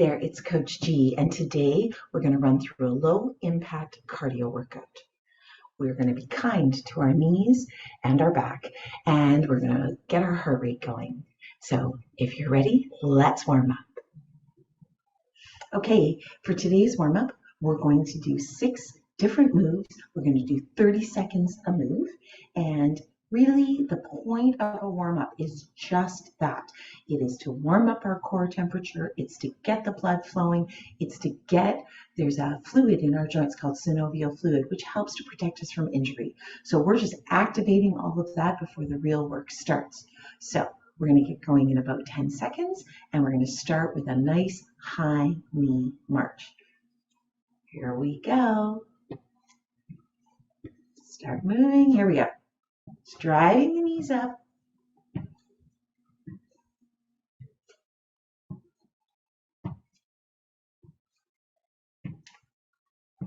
there, it's Coach G, and today we're going to run through a low impact cardio workout. We're going to be kind to our knees and our back, and we're going to get our heart rate going. So if you're ready, let's warm up. Okay, for today's warm up, we're going to do 6 different moves. We're going to do 30 seconds a move, and really the point of a warm up is just that. It is to warm up our core temperature. It's to get the blood flowing. It's to there's a fluid in our joints called synovial fluid, which helps to protect us from injury. So we're just activating all of that before the real work starts. So we're going to get going in about 10 seconds, and we're going to start with a nice high knee march. Here we go. Start moving. Here we go. Just driving the knees up.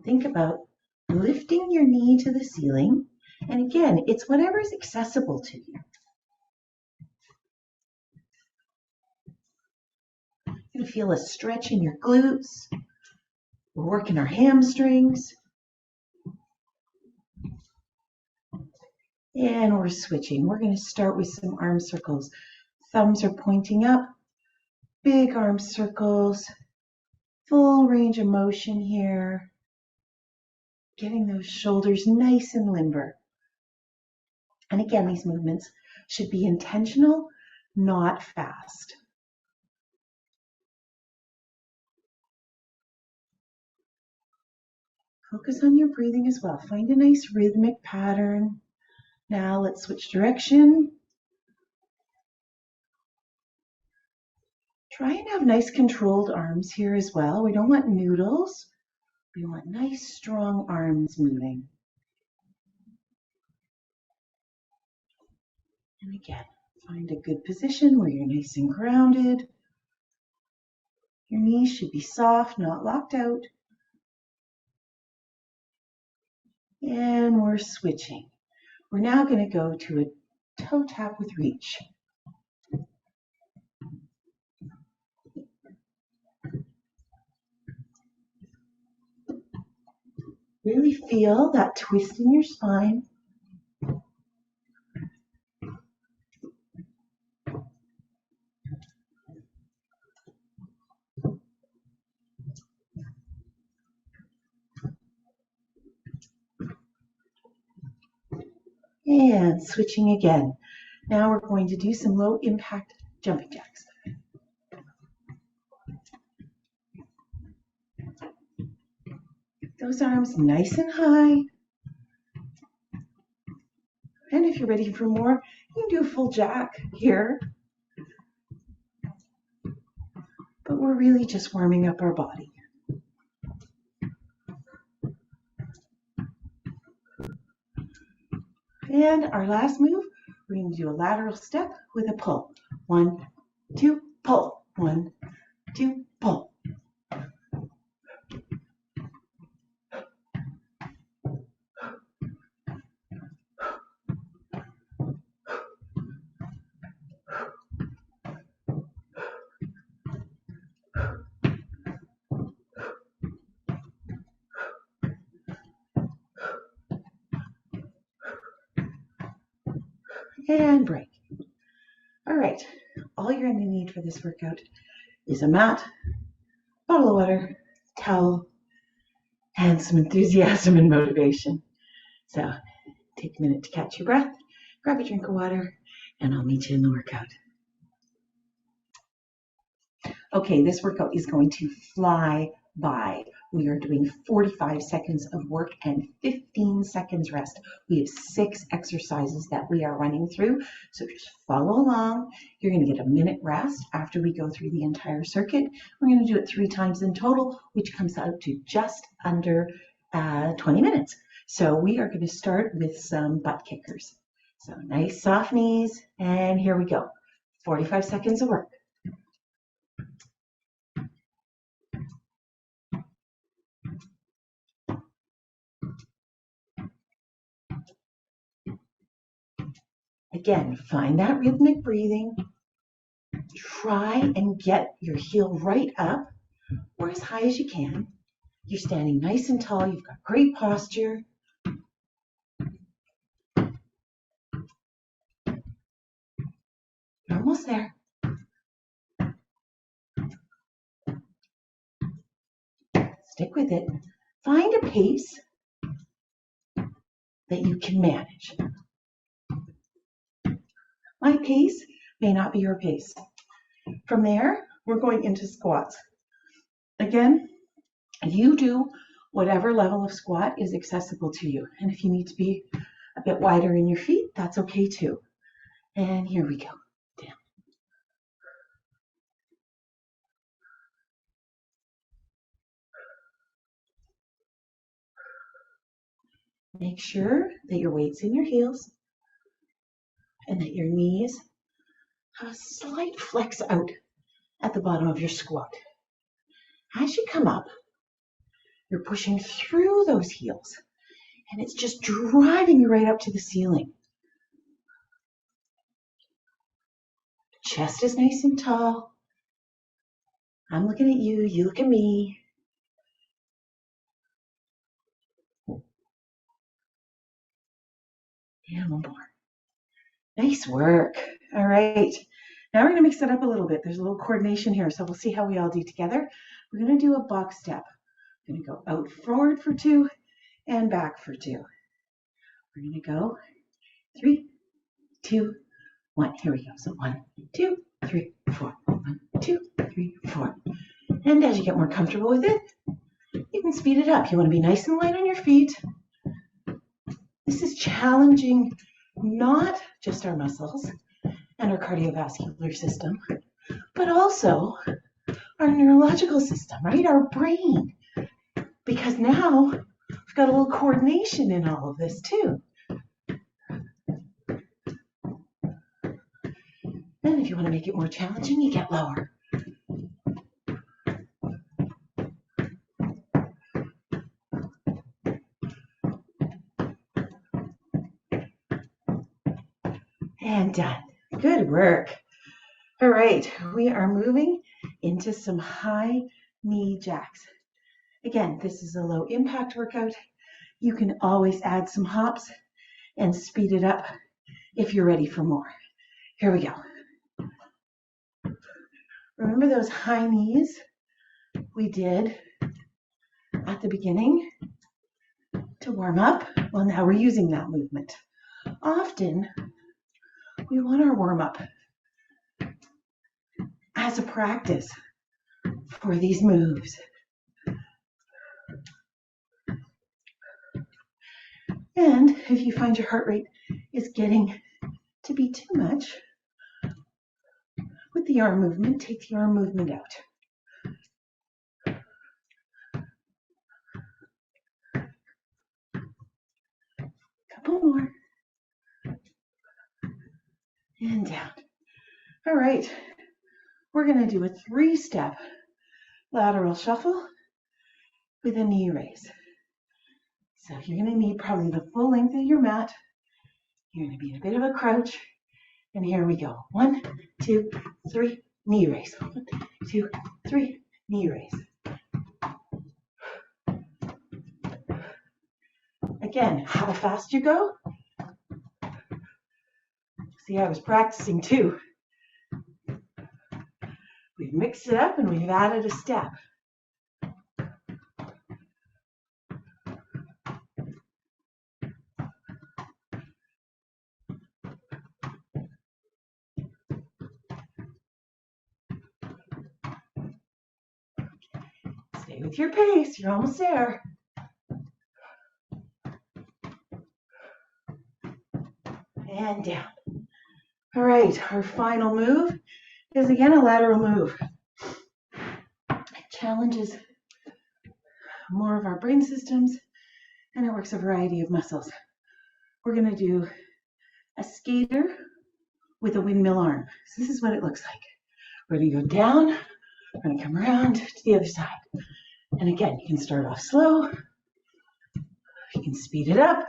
Think about lifting your knee to the ceiling. And again, it's whatever is accessible to you. You're going to feel a stretch in your glutes. We're working our hamstrings. And we're switching. We're going to start with some arm circles. Thumbs are pointing up. Big arm circles. Full range of motion here. Getting those shoulders nice and limber. And again, these movements should be intentional, not fast. Focus on your breathing as well. Find a nice rhythmic pattern. Now let's switch direction. Try and have nice controlled arms here as well. We don't want noodles. We want nice strong arms moving. And again, find a good position where you're nice and grounded. Your knees should be soft, not locked out. And we're switching. We're now going to go to a toe tap with reach. Really feel that twist in your spine. And switching again. Now we're going to do some low impact jumping jacks. Those arms nice and high. And if you're ready for more, you can do a full jack here. But we're really just warming up our body. And our last move, we're going to do a lateral step with a pull. 1, 2, pull. 1, 2, pull. And break. All right, all you're going to need for this workout is a mat, bottle of water, towel, and some enthusiasm and motivation. So take a minute to catch your breath, grab a drink of water, and I'll meet you in the workout. Okay, this workout is going to fly by. We are doing 45 seconds of work and 15 seconds rest. We have 6 exercises that we are running through, so just follow along. You're going to get a minute rest after we go through the entire circuit. We're going to do it 3 times in total, which comes out to just under 20 minutes. So we are going to start with some butt kickers. So nice soft knees, and here we go. 45 seconds of work. Again, find that rhythmic breathing. Try and get your heel right up. or as high as you can. You're standing nice and tall. You've got great posture. You're almost there. Stick with it. Find a pace that you can manage. My pace may not be your pace. From there, we're going into squats. Again, you do whatever level of squat is accessible to you. And if you need to be a bit wider in your feet, that's okay too. And here we go. Down. Make sure that your weight's in your heels and that your knees have a slight flex out at the bottom of your squat. As you come up, you're pushing through those heels and it's just driving you right up to the ceiling. Chest is nice and tall. I'm looking at you, you look at me. And one more. Nice work. All right. Now we're going to mix it up a little bit. There's a little coordination here, so we'll see how we all do together. We're going to do a box step. We're going to go out forward for 2 and back for 2. We're going to go 3, 2, 1. Here we go. So 1, 2, 3, 4. 1, 2, 3, 4. And as you get more comfortable with it, you can speed it up. You want to be nice and light on your feet. This is challenging not just our muscles and our cardiovascular system, but also our neurological system, right? Our brain. Because now we've got a little coordination in all of this too. And if you want to make it more challenging, you get lower. And done. Good work. All right, we are moving into some high knee jacks. Again, this is a low impact workout. You can always add some hops and speed it up if you're ready for more. Here we go. Remember those high knees we did at the beginning to warm up? Well, now we're using that movement. Often, we want our warm up as a practice for these moves. And if you find your heart rate is getting to be too much, with the arm movement, take the arm movement out. Couple more. And down. All right, we're going to do a 3-step lateral shuffle with a knee raise. So you're going to need probably the full length of your mat. You're going to be in a bit of a crouch. And here we go. 1, 2, 3, knee raise. 1, 2, 3, knee raise. Again, how fast you go. See, I was practicing too. We've mixed it up and we've added a step. Stay with your pace, you're almost there. And down. All right, our final move is again a lateral move. It challenges more of our brain systems and it works a variety of muscles. We're going to do a skater with a windmill arm. So this is what it looks like. We're going to go down, we're going to come around to the other side. And again, you can start off slow, you can speed it up,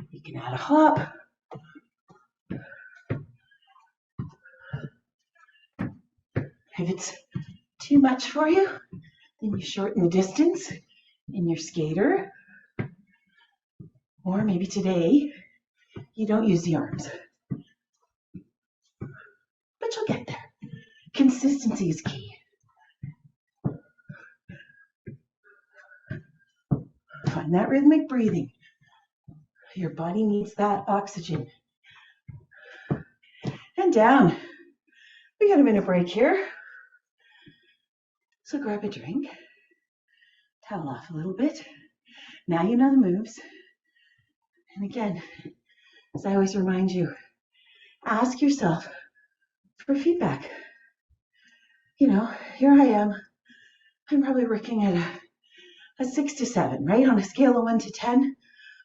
you can add a hop. If it's too much for you, and you shorten the distance in your skater. Or maybe today you don't use the arms. But you'll get there. Consistency is key. Find that rhythmic breathing. Your body needs that oxygen. And down. We got a minute break here. So grab a drink. Towel off a little bit. Now you know the moves. And again, as I always remind you, ask yourself for feedback. You know, here I am. I'm probably working at a 6 to 7, right? On a scale of 1 to 10,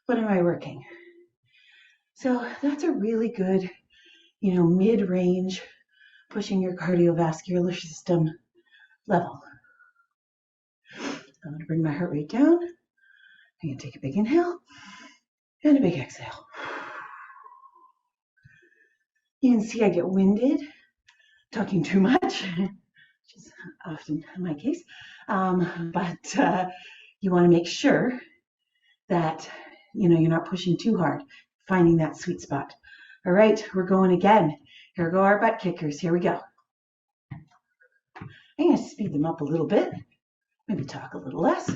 what am I working? So that's a really good, mid-range, pushing your cardiovascular system level. I'm going to bring my heart rate down. I'm going to take a big inhale and a big exhale. You can see I get winded, talking too much, which is often my case. But you want to make sure that you're not pushing too hard, finding that sweet spot. All right, we're going again. Here go our butt kickers. Here we go. I'm going to speed them up a little bit, maybe talk a little less.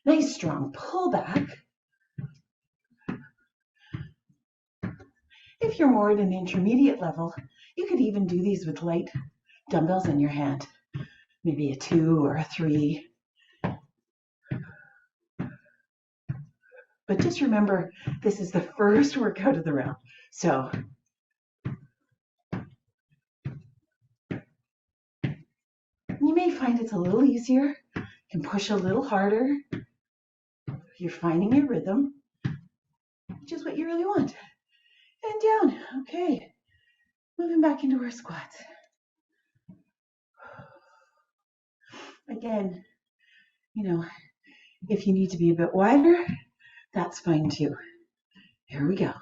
Nice strong pullback. If you're more at an intermediate level, you could even do these with light dumbbells in your hand, maybe a 2 or a 3. But just remember, this is the first workout of the round. So you may find it's a little easier. You can push a little harder. You're finding your rhythm, which is what you really want. And down. Okay. Moving back into our squats. Again, if you need to be a bit wider, that's fine too. Here we go.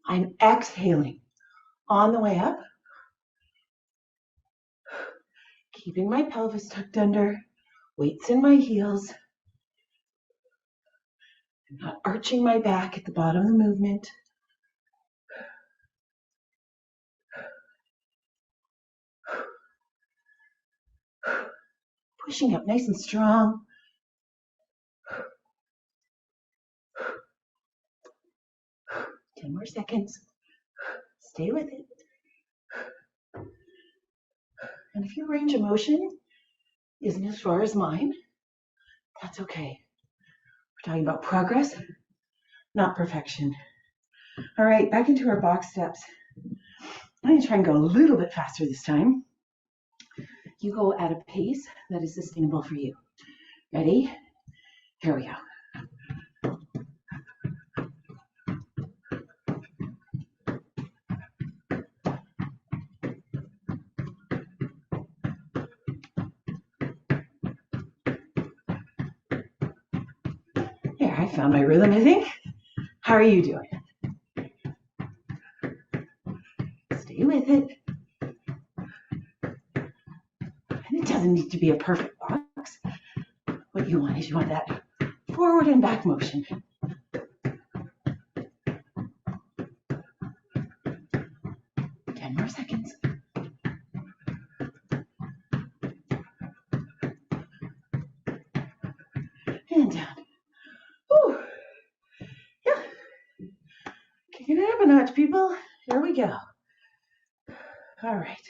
I'm exhaling on the way up, keeping my pelvis tucked under, weights in my heels. I'm not arching my back at the bottom of the movement. Pushing up nice and strong. Ten more seconds. Stay with it. And if your range of motion isn't as far as mine, that's okay. We're talking about progress, not perfection. All right, back into our box steps. I'm going to try and go a little bit faster this time. You go at a pace that is sustainable for you. Ready? Here we go. There, I found my rhythm, I think. How are you doing? Stay with it. And it doesn't need to be a perfect box. What you want is you want that forward and back motion. More seconds. And down. Whew. Yeah. Kicking it up a notch, people. Here we go. All right.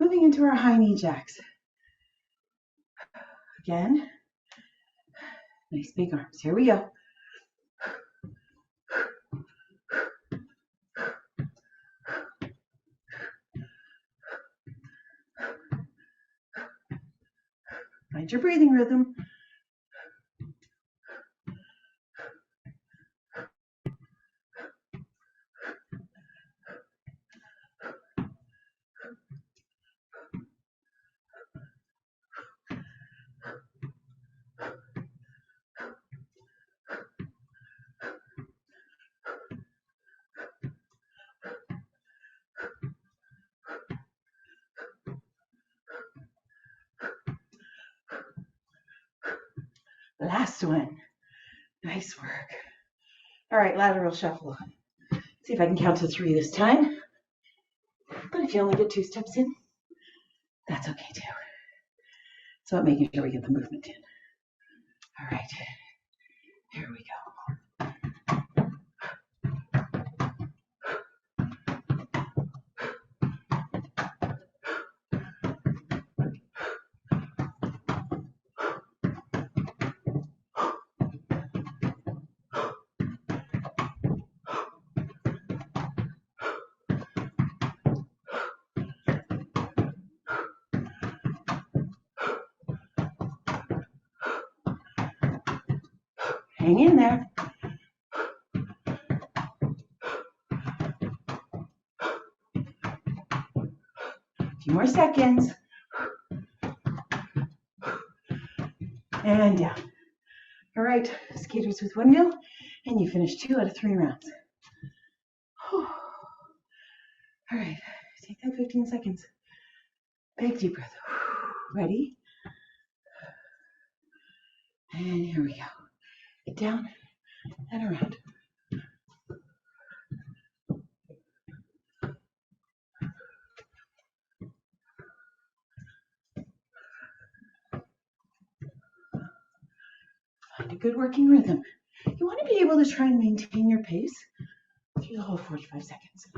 Moving into our high knee jacks. Again. Nice big arms. Here we go. Find your breathing rhythm. Last one. Nice work. All right, lateral shuffle. See if I can count to 3 this time. But if you only get 2 steps in, that's okay too. So I'm making sure we get the movement in. All right, here we go. Hang in there. A few more seconds. And down. All right, skaters with windmill, and you finish 2 out of 3 rounds. All right, take that 15 seconds. Big deep breath. Ready? And here we go. Get down and around. Find a good working rhythm. You want to be able to try and maintain your pace through the whole 45 seconds.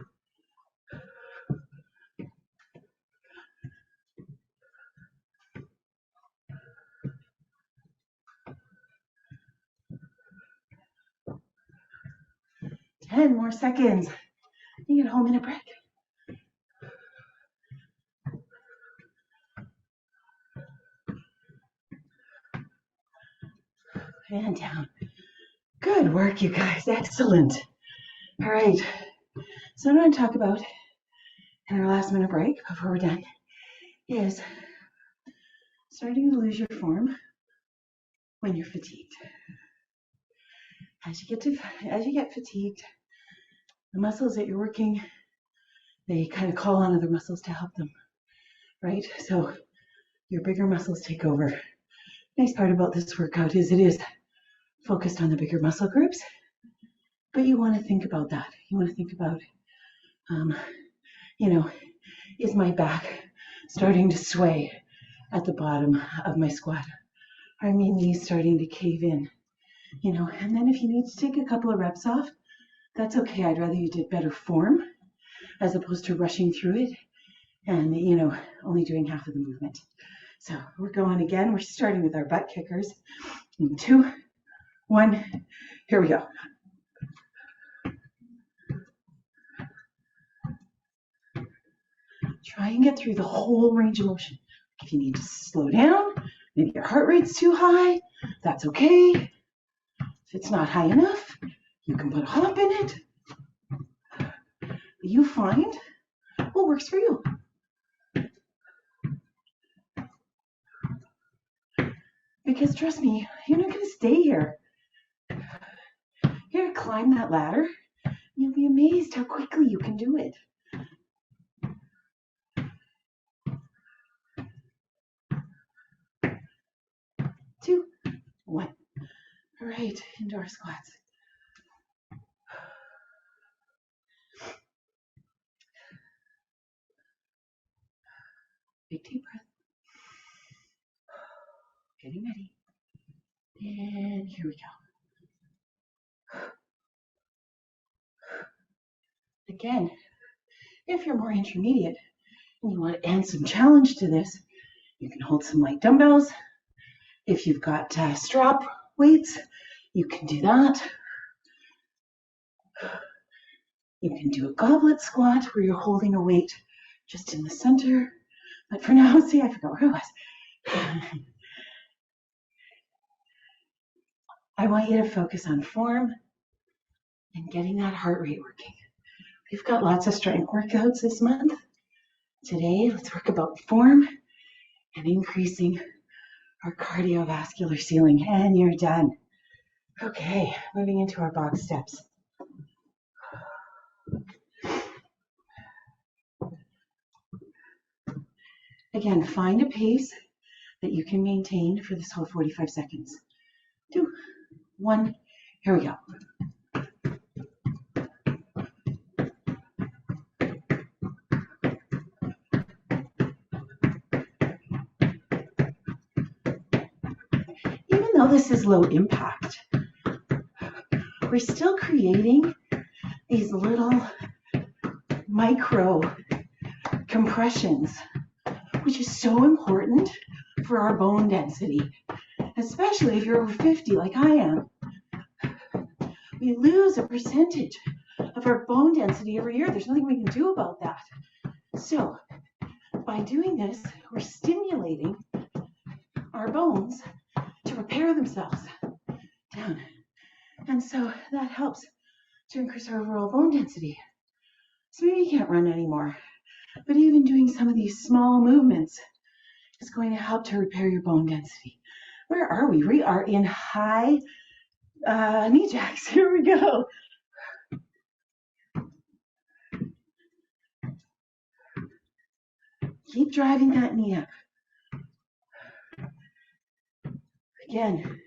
Ten more seconds. You get a whole minute break. And down. Good work, you guys. Excellent. All right. So what I'm going to talk about in our last minute break before we're done is starting to lose your form when you're fatigued. As you get fatigued, the muscles that you're working, they kind of call on other muscles to help them, right? So your bigger muscles take over. Nice part about this workout is it is focused on the bigger muscle groups, but you want to think about that. You want to think about, is my back starting to sway at the bottom of my squat? Are my knees starting to cave in? And then if you need to take a couple of reps off, that's okay. I'd rather you did better form as opposed to rushing through it and, only doing half of the movement. So we're going again. We're starting with our butt kickers. In 2, 1, here we go. Try and get through the whole range of motion. If you need to slow down, maybe your heart rate's too high, that's okay. If it's not high enough, you can put a hop in it. You find what works for you. Because trust me, you're not going to stay here. You're going to climb that ladder. You'll be amazed how quickly you can do it. 2, 1. All right, into our squats. Big deep breath. Getting ready. And here we go. Again, if you're more intermediate and you want to add some challenge to this, you can hold some light dumbbells. If you've got strap weights, you can do that. You can do a goblet squat where you're holding a weight just in the center. But for now, see, I forgot where I was. I want you to focus on form and getting that heart rate working. We've got lots of strength workouts this month. Today, let's work about form and increasing our cardiovascular ceiling. And you're done. Okay, moving into our box steps. Again, find a pace that you can maintain for this whole 45 seconds. 1. Here we go. Even though this is low impact, we're still creating these little micro compressions, which is so important for our bone density, especially if you're over 50 like I am. We lose a percentage of our bone density every year. There's nothing we can do about that. So by doing this, we're stimulating our bones to repair themselves down. And so that helps to increase our overall bone density. So maybe you can't run anymore, but even doing some of these small movements is going to help to repair your bone density. Where are we? We are in high knee jacks. Here we go. Keep driving that knee up. Again,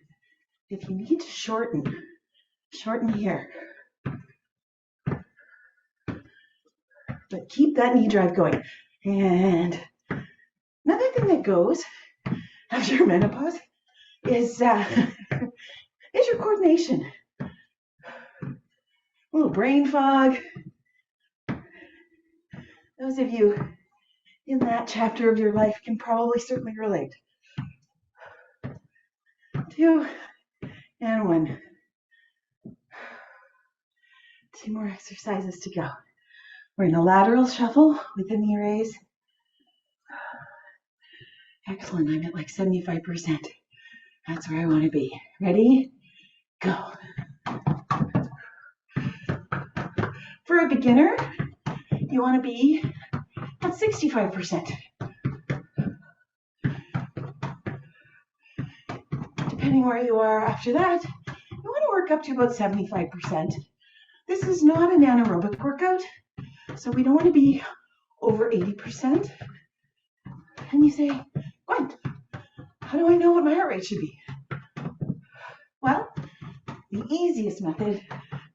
if you need to shorten here. But keep that knee drive going. And another thing that goes after menopause is your coordination. A little brain fog. Those of you in that chapter of your life can probably certainly relate. 2 and 1. 2 more exercises to go. We're in a lateral shuffle with the knee raise. Excellent, I'm at like 75%. That's where I want to be. Ready? Go. For a beginner, you want to be at 65%. Depending where you are after that, you want to work up to about 75%. This is not an anaerobic workout, so we don't want to be over 80%. And you say, what? How do I know what my heart rate should be? Well, the easiest method,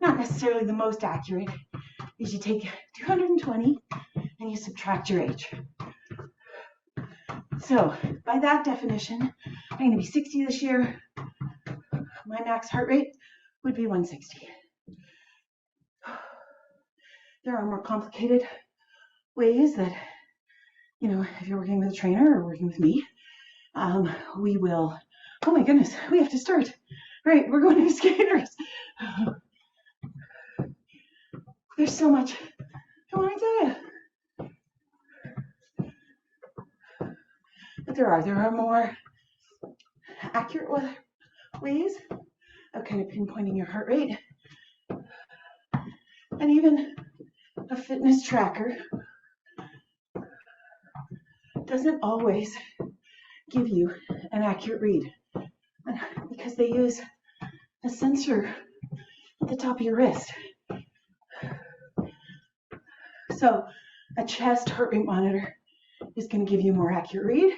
not necessarily the most accurate, is you take 220 and you subtract your age. So by that definition, I'm going to be 60 this year. My max heart rate would be 160. There are more complicated ways that, if you're working with a trainer or working with me, we will, oh my goodness, we have to start. All right, we're going to skaters. There's so much I want to tell you. But there are more accurate ways of kind of pinpointing your heart rate. And even a fitness tracker doesn't always give you an accurate read because they use a sensor at the top of your wrist. So a chest heart rate monitor is going to give you a more accurate read.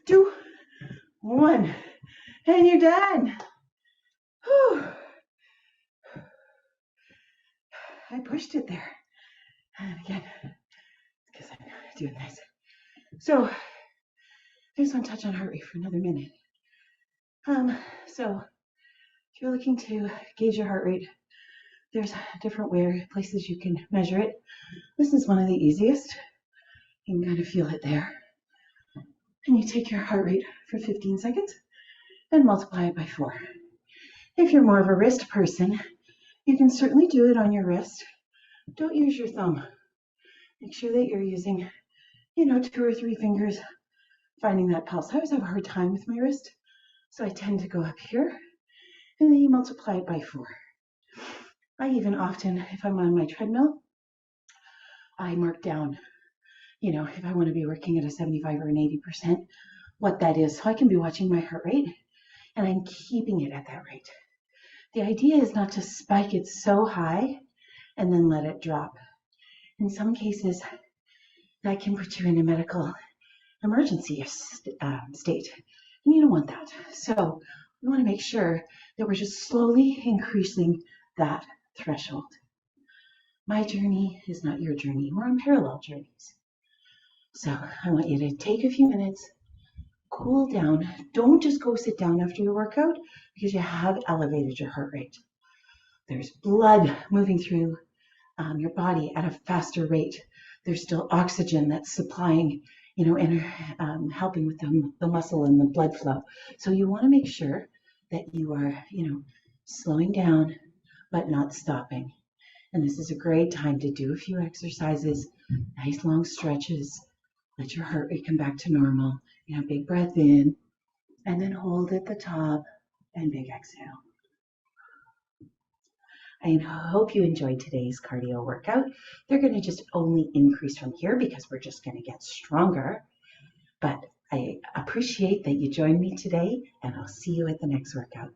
2, 1, and you're done. Whew. I pushed it there. And again, because I'm doing this. So I just want to touch on heart rate for another minute. So if you're looking to gauge your heart rate, there's different places you can measure it. This is one of the easiest. You can kind of feel it there. And you take your heart rate for 15 seconds and multiply it by 4. If you're more of a wrist person, you can certainly do it on your wrist. Don't use your thumb. Make sure that you're using, 2 or 3 fingers, finding that pulse. I always have a hard time with my wrist, so I tend to go up here, and then you multiply it by 4. I even often, if I'm on my treadmill, I mark down, if I want to be working at a 75 or an 80%, what that is. So I can be watching my heart rate, and I'm keeping it at that rate. The idea is not to spike it so high and then let it drop. In some cases, that can put you in a medical emergency state. And you don't want that. So we want to make sure that we're just slowly increasing that threshold. My journey is not your journey. We're on parallel journeys. So I want you to take a few minutes, cool down. Don't just go sit down after your workout because you have elevated your heart rate. There's blood moving through your body at a faster rate. There's still oxygen that's supplying, and helping with the muscle and the blood flow. So you want to make sure that you are, slowing down, but not stopping. And this is a great time to do a few exercises, nice long stretches. Let your heart rate come back to normal. Big breath in, and then hold at the top, and big exhale. I hope you enjoyed today's cardio workout. They're going to just only increase from here because we're just going to get stronger. But I appreciate that you joined me today, and I'll see you at the next workout.